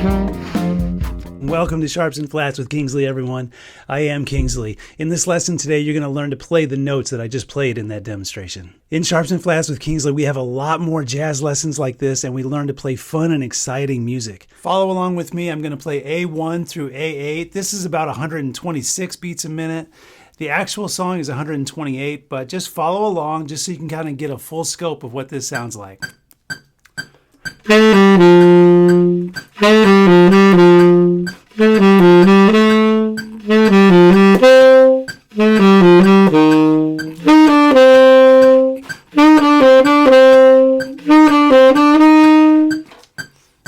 Welcome to Sharps and Flats with Kingsley, everyone. I am Kingsley. In this lesson today, you're going to learn to play the notes that I just played in that demonstration. In Sharps and Flats with Kingsley, we have a lot more jazz lessons like this, and we learn to play fun and exciting music. Follow along with me. I'm going to play A1 through A8. This is about 126 beats a minute. The actual song is 128, but just follow along just so you can kind of get a full scope of what this sounds like.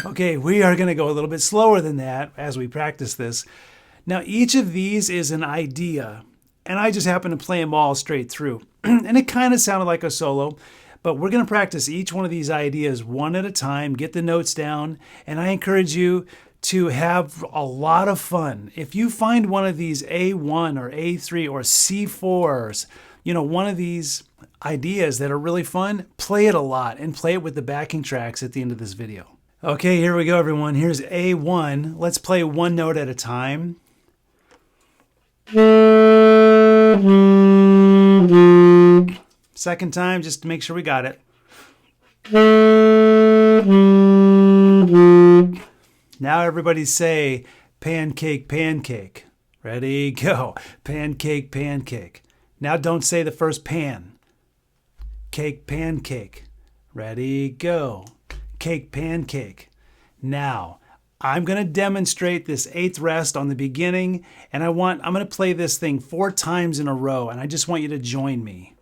Okay, we are going to go a little bit slower than that as we practice this. Now, each of these is an idea, and I just happen to play them all straight through. And it kind of sounded like a solo, but we're going to practice each one of these ideas one at a time, get the notes down, and I encourage you to have a lot of fun. If you find one of these A1 or A3 or C4s, one of these ideas that are really fun, play it a lot and play it with the backing tracks at the end of this video. Okay, here we go, everyone. Here's A1. Let's play one note at a time. Second time, just to make sure we got it. Now everybody say, pancake, pancake. Ready, go. Pancake, pancake. Now don't say the first pan. Cake, pancake. Ready, go. Cake, pancake. Now, I'm going to demonstrate this eighth rest on the beginning, and I'm going to play this thing 4 times in a row, and I just want you to join me.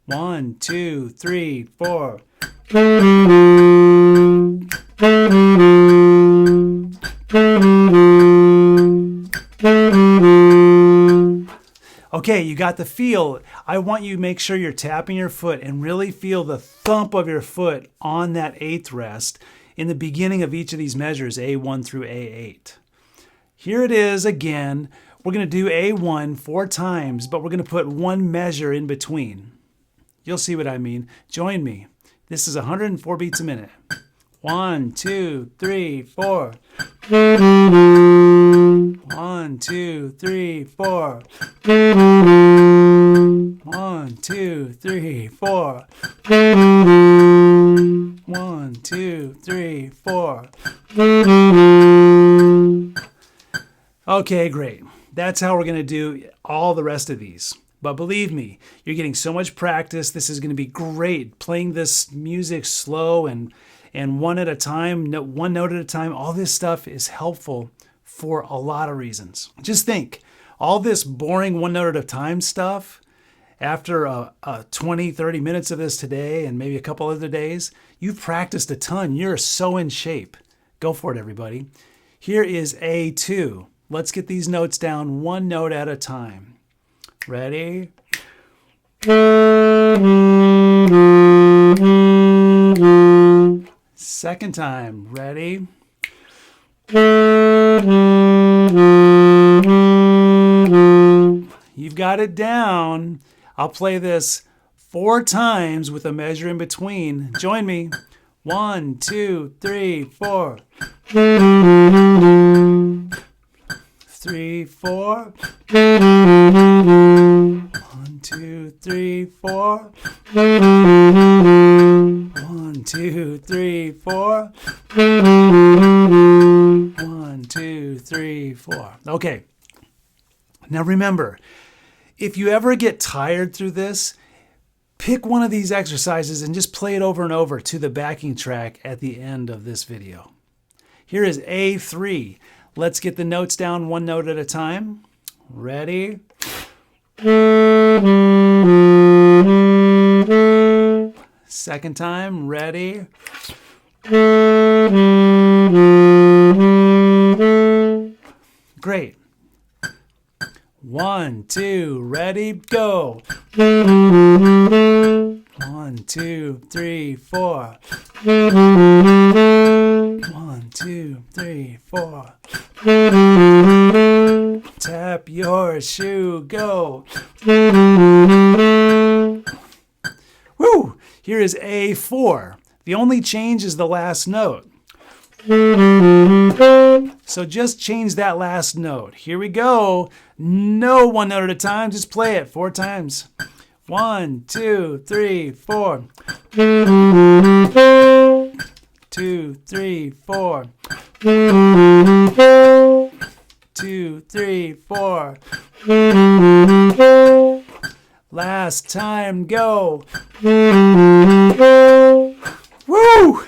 1, 2, 3, 4. Okay, you got the feel. I want you to make sure you're tapping your foot and really feel the thump of your foot on that eighth rest in the beginning of each of these measures, A1 through A8. Here it is again. We're going to do A1 4 times, but we're going to put one measure in between. You'll see what I mean. Join me. This is 104 beats a minute. 1, 2, 3, 4. 1, 2, 3, 4. 1, 2, 3, 4. 1, 2, 3, 4. Okay, great. That's how we're going to do all the rest of these. But believe me, you're getting so much practice. This is going to be great. Playing this music slow and one at a time, one note at a time, all this stuff is helpful for a lot of reasons. Just think, all this boring one note at a time stuff, after 20, 30 minutes of this today and maybe a couple other days, you've practiced a ton. You're so in shape. Go for it, everybody. Here is A2. Let's get these notes down one note at a time. Ready? Second time. Ready? You've got it down. I'll play this 4 times with a measure in between. Join me. 1, 2, 3, 4. 3, 4. 1, 2, 3, 4. 1, 2, 3, 4. 1, 2, 3, 4. Okay. Now remember, if you ever get tired through this, pick one of these exercises and just play it over and over to the backing track at the end of this video. Here is A3. Let's get the notes down one note at a time. Ready? Second time. Ready? Great. 1, 2, ready, go. 1, 2, 3, 4. 1, 2, 3, 4. Tap your shoe, go. Woo! Here is A4. The only change is the last note. So just change that last note. Here we go. No one note at a time. Just play it 4 times. 1, 2, 3, 4. 2, 3, 4. 2, 3, 4. Last time, go. Woo!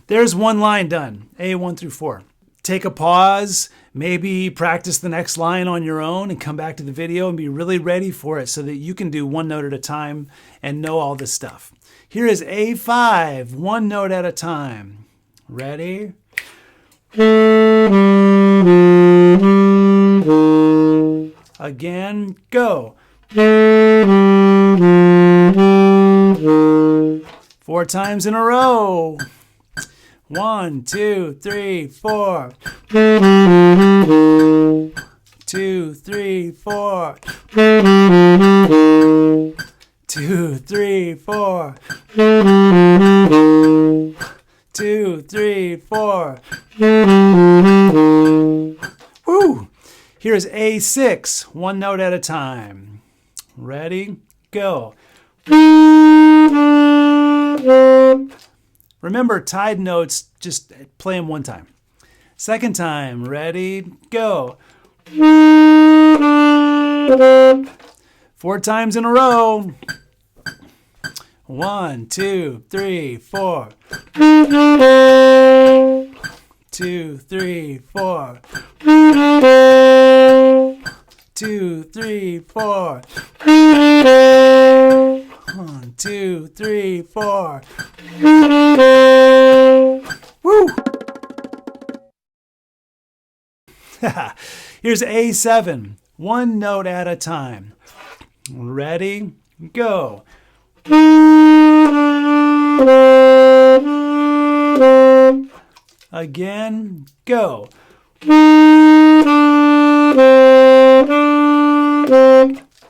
There's one line done, A1 through 4. Take a pause, maybe practice the next line on your own and come back to the video and be really ready for it so that you can do one note at a time and know all this stuff. Here is A5, one note at a time. Ready? Again, go. 4 times in a row. 1, 2, 3, 4. 2, 3, 4. 2, 3, 4. 2, 3, 4. Woo! Here's A6, one note at a time. Ready? Go. Remember, tied notes, just play them 1 time. Second time, ready? Go. 4 times in a row. 1, 2, 3, 4. 2, 3, 4. 2, 3, 4. 1, 2, 3, 4. Woo! Here's A7, one note at a time. Ready? Go. Again, go.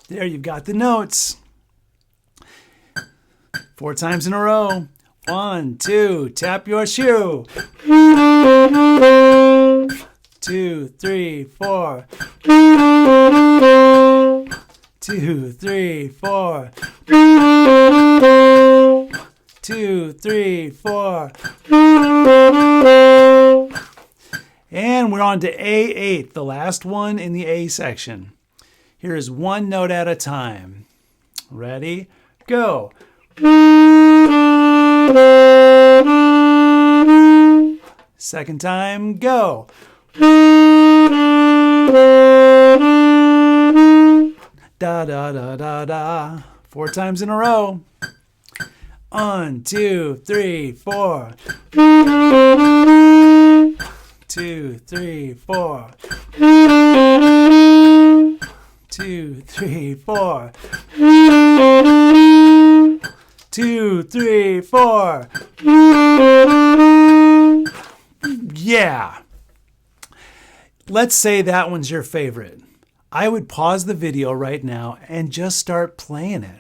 There, you've got the notes. 4 times in a row. 1, 2, tap your shoe. 2, 3, 4. 2, 3, 4. 2, 3, 4. And we're on to A8, the last one in the A section. Here is one note at a time. Ready? Go. Second time, go. Da da da da da. 4 times in a row. 1, 2, 3, 4. 2, 3, 4. 2, 3, 4. 2, 3, 4. Yeah. Let's say that one's your favorite. I would pause the video right now and just start playing it.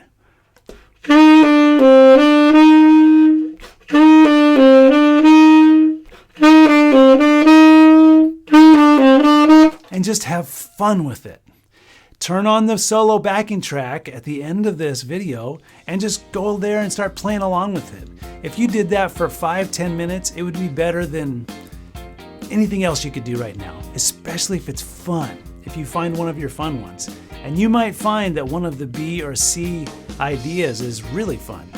And just have fun with it. Turn on the solo backing track at the end of this video and just go there and start playing along with it. If you did that for 5-10 minutes, it would be better than anything else you could do right now, especially if it's fun, if you find one of your fun ones. And you might find that one of the B or C ideas is really fun.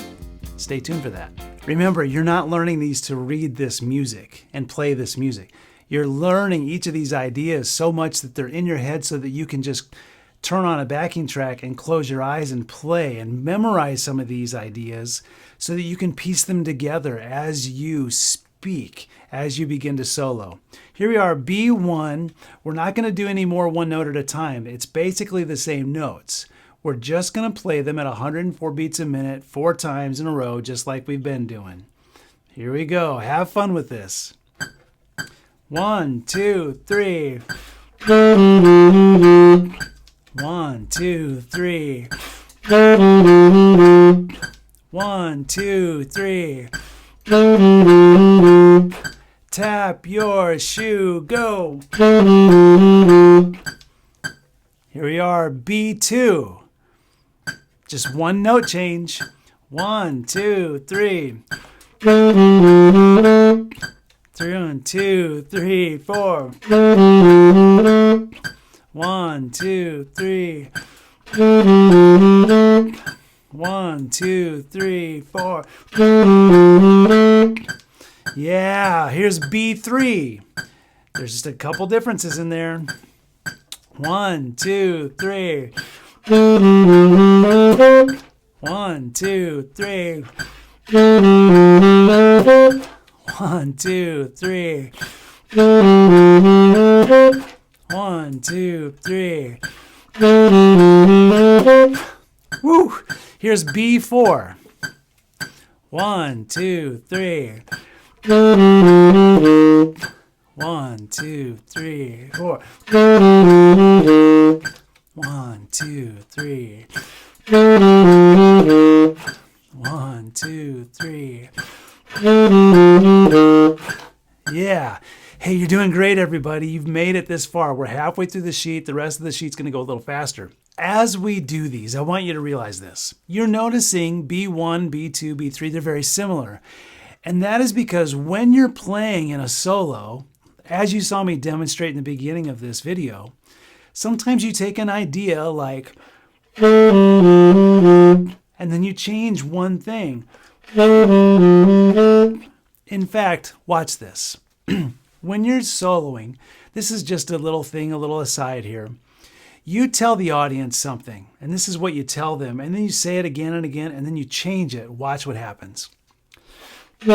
Stay tuned for that. Remember, you're not learning these to read this music and play this music. You're learning each of these ideas so much that they're in your head so that you can just turn on a backing track and close your eyes and play and memorize some of these ideas so that you can piece them together as you speak, as you begin to solo. Here we are, B1. We're not going to do any more one note at a time. It's basically the same notes. We're just going to play them at 104 beats a minute, 4 times in a row, just like we've been doing. Here we go. Have fun with this. 1, 2, 3. 1, 2, 3. 1, 2, 3. tap your shoe, go. Here we are, B2. Just one note change. 1, 2, 3. 1, 2, 3, 4. 1, 2, 3. 1, 2, 3, 4. Yeah, here's B3. There's just a couple differences in there. 1, 2, 3. 1, 2, 3. 1, 2, 3. 1, 2, 3. Woo! Here's B4. 1, 2, 3. 1, 2, 3, 4. 1, 2, 3. 1, 2, 3. Yeah. Hey, you're doing great, everybody. You've made it this far. We're halfway through the sheet. The rest of the sheet's going to go a little faster. As we do these, I want you to realize this. You're noticing B1, B2, B3, they're very similar. And that is because when you're playing in a solo, as you saw me demonstrate in the beginning of this video, sometimes you take an idea like, and then you change one thing. In fact, watch this. When you're soloing, this is just a little thing, a little aside here. You tell the audience something, and this is what you tell them, and then you say it again and again, and then you change it. Watch what happens. Did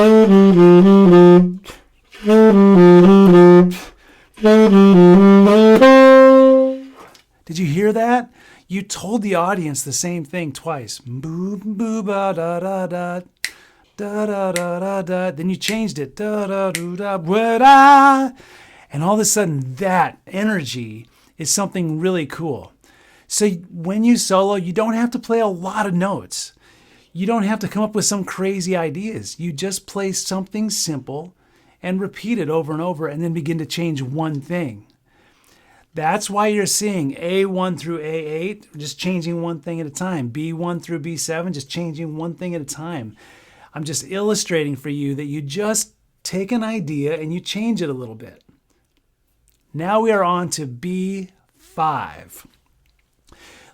you hear that? You told the audience the same thing twice. Boo, boo, ba, da, da, da. Da, da, da, da, da. Then you changed it. Da, da, da, da, da. And all of a sudden, that energy is something really cool. So when you solo, you don't have to play a lot of notes. You don't have to come up with some crazy ideas. You just play something simple and repeat it over and over and then begin to change one thing. That's why you're seeing A1 through A8, just changing one thing at a time. B1 through B7, just changing one thing at a time. I'm just illustrating for you that you just take an idea and you change it a little bit. Now we are on to B5.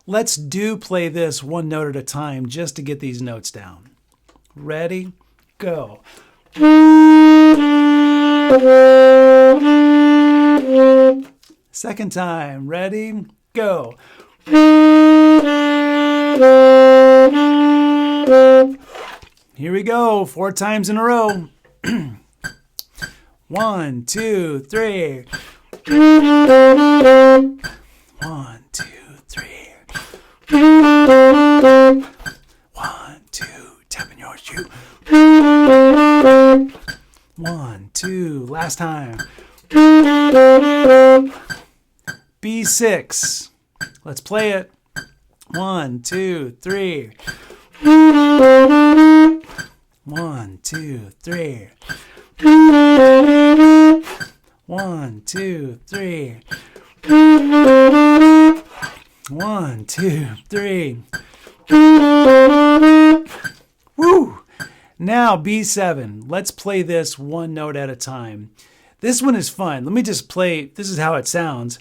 Let's play this one note at a time just to get these notes down. Ready? Go. Second time. Ready? Go. Here we go. 4 times in a row. 1, 2, 3. 1, 2, 3. 1, 2, tapping your shoe. 1, 2, last time. B6. Let's play it. 1, 2, 3. 1, 2, 3. 1, 2, 3. 1, 2, 3. Woo! Now B7. Let's play this one note at a time. This one is fun. Let me just play. This is how it sounds.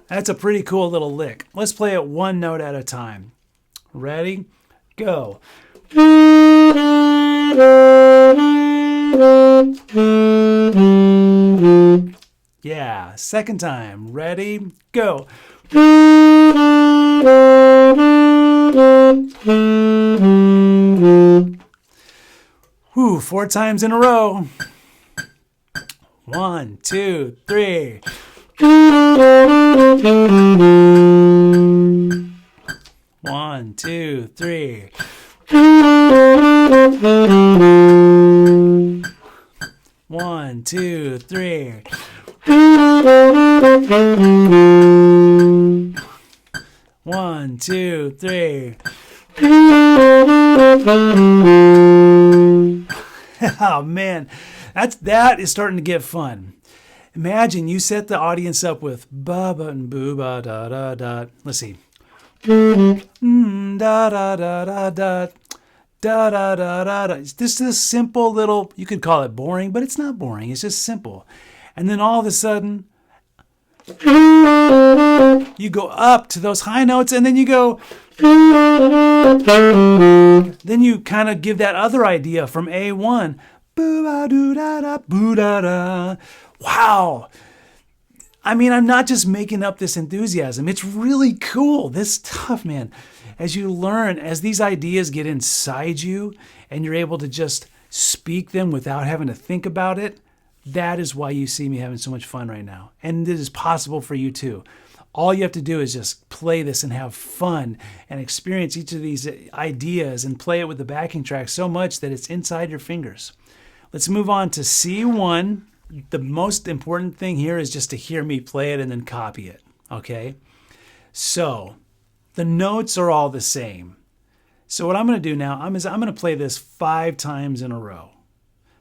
That's a pretty cool little lick. Let's play it one note at a time. Ready? Go. Yeah, second time. Ready? Go. Whew, 4 times in a row. 1, 2, 3. 1, 2, 3. 1, 2, 3. 1, 2, 3. Oh man, that is starting to get fun. Imagine you set the audience up with ba ba and boo ba da da da. Let's see. Da da da da da. Da da da da da. This is a simple little, you could call it boring, but it's not boring. It's just simple. And then all of a sudden, you go up to those high notes and then you go. Then you kind of give that other idea from A1. Boo-ba-doo-da-da, boo-da-da. Wow. I mean, I'm not just making up this enthusiasm. It's really cool. This stuff, man. As you learn, as these ideas get inside you and you're able to just speak them without having to think about it, that is why you see me having so much fun right now. And it is possible for you too. All you have to do is just play this and have fun and experience each of these ideas and play it with the backing track so much that it's inside your fingers. Let's move on to C1. The most important thing here is just to hear me play it and then copy it, okay? So the notes are all the same. So what I'm going to do now is I'm going to play this 5 times in a row.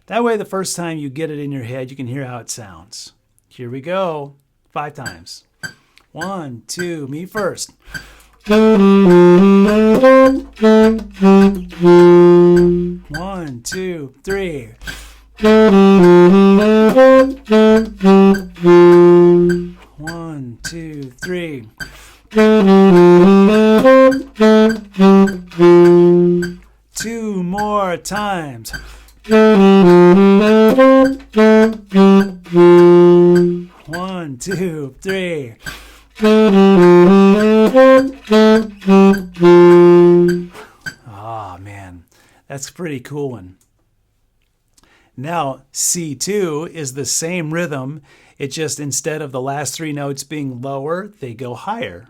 That way the first time you get it in your head, you can hear how it sounds. Here we go. 5 times. 1, 2, me first. 1, 2, 3. 1, 2, 3. 2 more times. 1, 2, 3. Oh man, that's a pretty cool one. Now C2 is the same rhythm. It just, instead of the last 3 notes being lower, they go higher,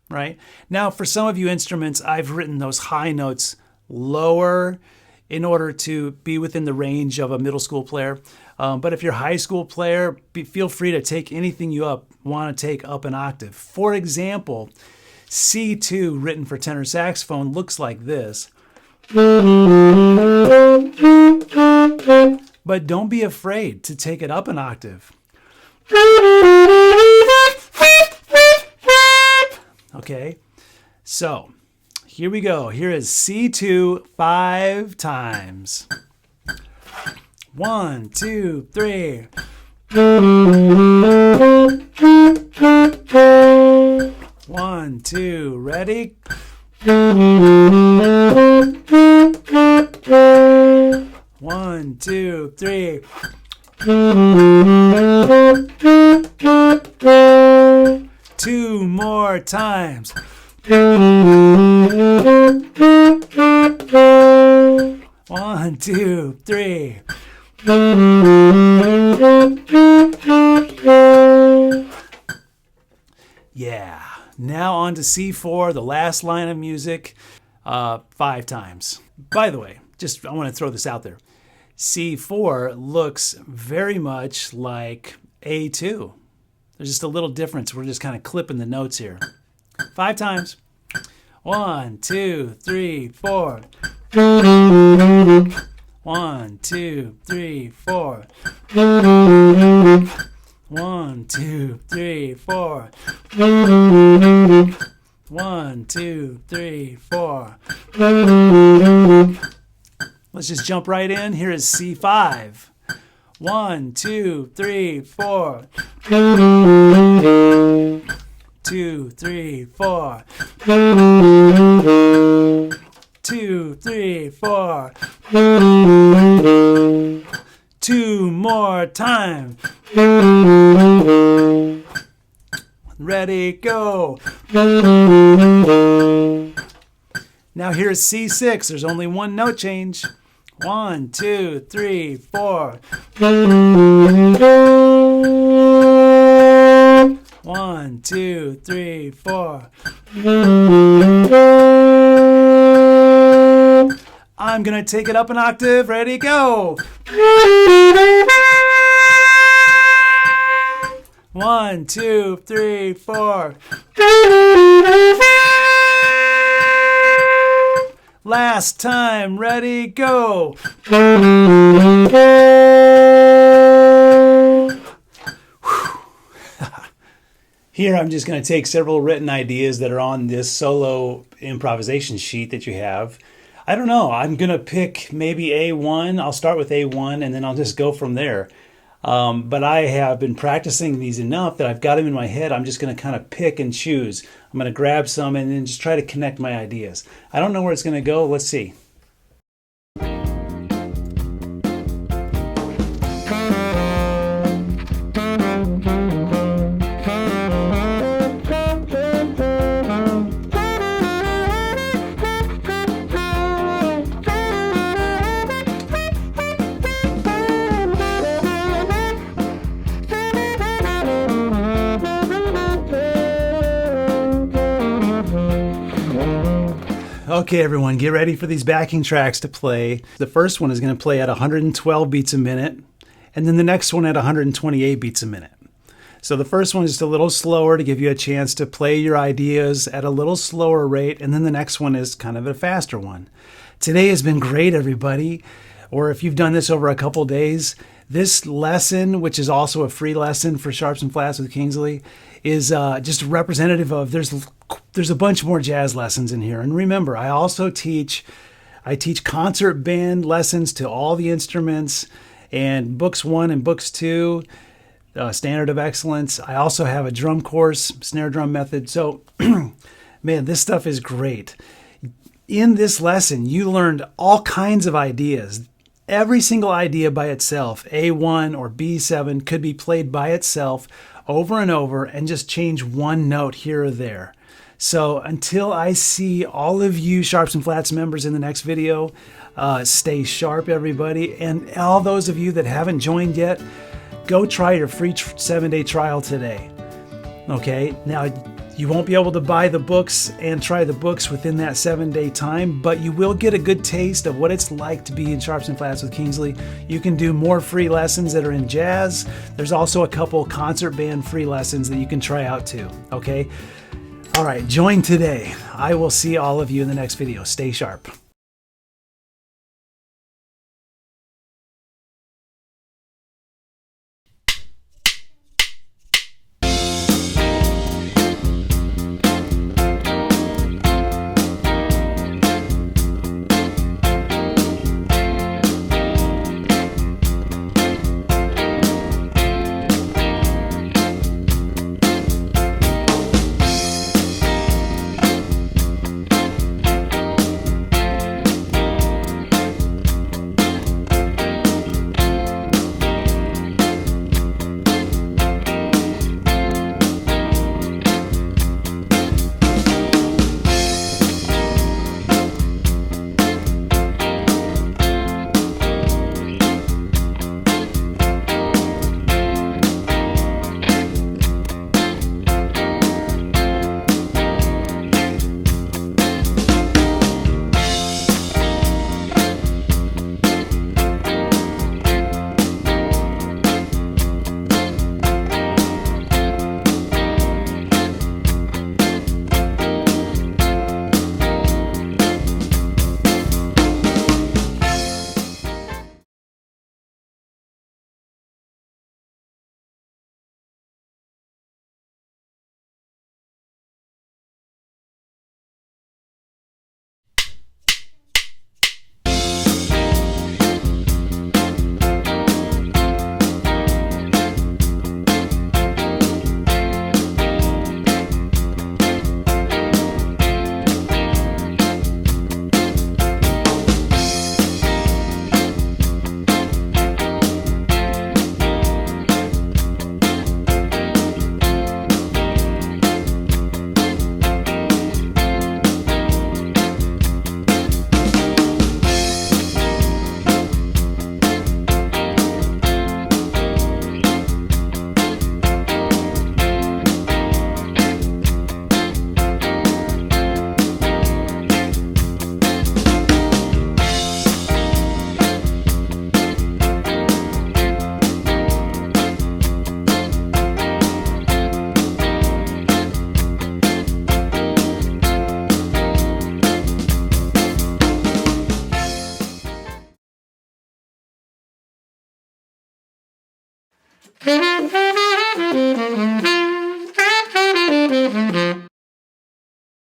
right? Now for some of you instruments, I've written those high notes lower in order to be within the range of a middle school player. But if you're a high school player, feel free to take anything you want to take up an octave. For example, C2 written for tenor saxophone looks like this. But don't be afraid to take it up an octave. Okay, so here we go. Here is C2 5 times. 1, 2, 3. 1, 2, ready? 1, 2, 3. 2 more times. 1, 2, 3. Yeah. Now on to C4, the last line of music, 5 times. By the way, I want to throw this out there. C4 looks very much like A2. There's just a little difference. We're just kind of clipping the notes here. 5 times. 1, 2, 3, 4. 1, 2, 3, 4. 1, 2, 3, 4. 1, 2, 3, 4. Let's just jump right in. Here is C5. 1, 2, 3, 4. 2, 3, 4. 2, 3, 4. 2 more times. Ready, go. Now here's C6. There's only one note change. 1, 2, 3, 4. 1, 2, 3, 4. I'm gonna take it up an octave. Ready, go. 1, 2, 3, 4. Last time, ready, go. Here I'm just going to take several written ideas that are on this solo improvisation sheet that you have. I don't know, I'm going to pick maybe A1. I'll start with A1 and then I'll just go from there. But I have been practicing these enough that I've got them in my head. I'm just going to kind of pick and choose. I'm going to grab some and then just try to connect my ideas. I don't know where it's going to go. Let's see. Okay, everyone, get ready for these backing tracks to play. The first one is going to play at 112 beats a minute, and then the next one at 128 beats a minute. So the first one is just a little slower to give you a chance to play your ideas at a little slower rate, and then the next one is kind of a faster one. Today has been great, everybody. Or if you've done this over a couple days, this lesson, which is also a free lesson for Sharps and Flats with Kingsley, is just representative of, there's a bunch more jazz lessons in here. And remember, I teach concert band lessons to all the instruments, and books 1 and books 2, Standard of Excellence. I also have a drum course, snare drum method. So, man, this stuff is great. In this lesson, you learned all kinds of ideas. Every single idea by itself, A1 or B7, could be played by itself over and over and just change one note here or there. So until I see all of you Sharps and Flats members in the next video, stay sharp, everybody. And all those of you that haven't joined yet, go try your free 7-day trial today. Okay, now you won't be able to buy the books and try the books within that 7-day time, but you will get a good taste of what it's like to be in Sharps and Flats with Kingsley. You can do more free lessons that are in jazz. There's also a couple concert band free lessons that you can try out too, okay? All right, join today. I will see all of you in the next video. Stay sharp.